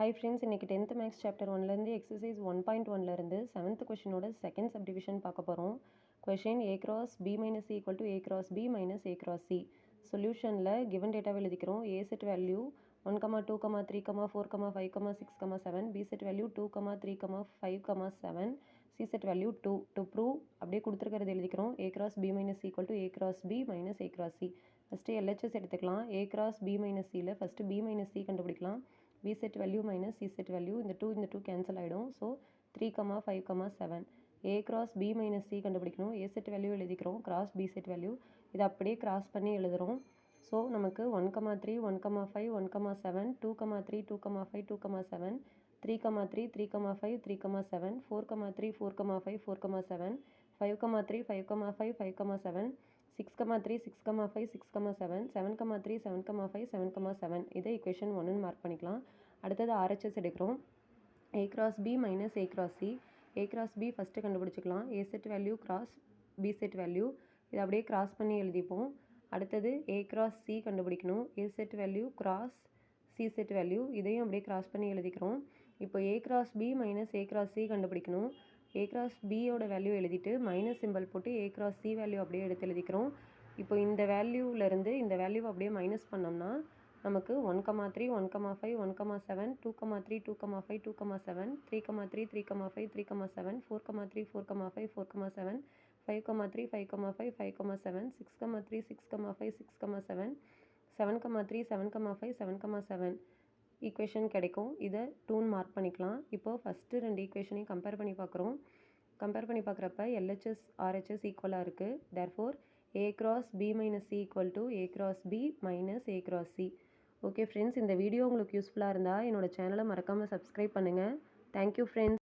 Hi friends, இன்றைக்கி 10th maths chapter 1லேருந்து exercise 1.1லேருந்து 7th கொஷினோட செகண்ட் சப்டிவிஷன் பார்க்க போகிறோம். Question a cross b minus c equal to a cross b minus a cross c. சொல்யூஷனில் given டேட்டாவை எழுதிக்கிறோம். a set value 1, 2, 3, 4, 5, 6, 7, b set value 2, 3, 5, 7, c set value 2. To prove அப்படியே கொடுத்துருக்கிறது எழுதிக்கிறோம். a cross b minus c equal to a cross b minus a cross c. First LHS எடுத்துக்கலாம். a cross b minus cயில் first b minus c கண்டுபிடிக்கலாம். b set value minus c set value இந்த 2 cancel ஆகிடும். So 3, 5, 7. a cross b minus c கண்டுபிடிக்கணும். a set value எழுதிக்கிறோம். cross b set value இதை அப்படியே cross பண்ணி எழுதுகிறோம். ஸோ நமக்கு 1, 3, 1, 5, 1, 7, 2, 3, 2, 5, 2, 7, 3, 3, 3, 5, 3, 7, 4, 3, 4, 5, 4, 7, 5, 3, 5, 5, 5, 7, 6, 3, 6, 5, 6, 7, 7, 3, 7, 5, 7, 7. இதை equation 1ன்னு மார்க் பண்ணிக்கலாம். அடுத்தது RHS எடுக்கிறோம். a cross b minus a cross c. a cross b first கண்டுபிடிச்சிக்கலாம். a set value cross b set value இதை அப்படியே கிராஸ் பண்ணி எழுதிப்போம். அடுத்தது a cross c கண்டுபிடிக்கணும். a set value cross c set value இதையும் அப்படியே கிராஸ் பண்ணி எழுதிக்கிறோம். இப்போ a cross b minus a cross c கண்டுபிடிக்கணும். a cross bயோட வேல்யூ எழுதிட்டு மைனஸ் சிம்பிள் போட்டு a cross c வேல்யூ அப்படியே எடுத்து எழுதிக்கிறோம். இப்போ இந்த வேல்யூவிலேருந்து இந்த வேல்யூவை அப்படியே மைனஸ் பண்ணோம்னா நமக்கு 1, 3, 1, 5, 1, 7, 2, 3, 2, 5, 2, 7, 3, 3, 3, 5, 3, 7, 4, 3, 4, 5, 4, 7, 5, 3, 5, 5, 5, 7, 6, 3, 6, 5, 6, 7, 7, 3, 7, 5, 7, 7 ஈக்குவேஷன் கிடைக்கும். இதை 2ன்னு மார்க் பண்ணிக்கலாம். இப்போது ஃபஸ்ட்டு 2 ஈக்குவேஷனையும் கம்பேர் பண்ணி பார்க்குறோம். கம்பேர் பண்ணி பார்க்குறப்ப LHS RHS ஈக்குவலாக இருக்குது. Therefore a cross b minus c equal to a cross b minus a cross c. Okay friends, இந்த வீடியோ உங்களுக்கு யூஸ்ஃபுல்லாக இருந்தால் என்னோடய சேனலை மறக்காமல் சப்ஸ்கிரைப் பண்ணுங்கள். Thank you friends.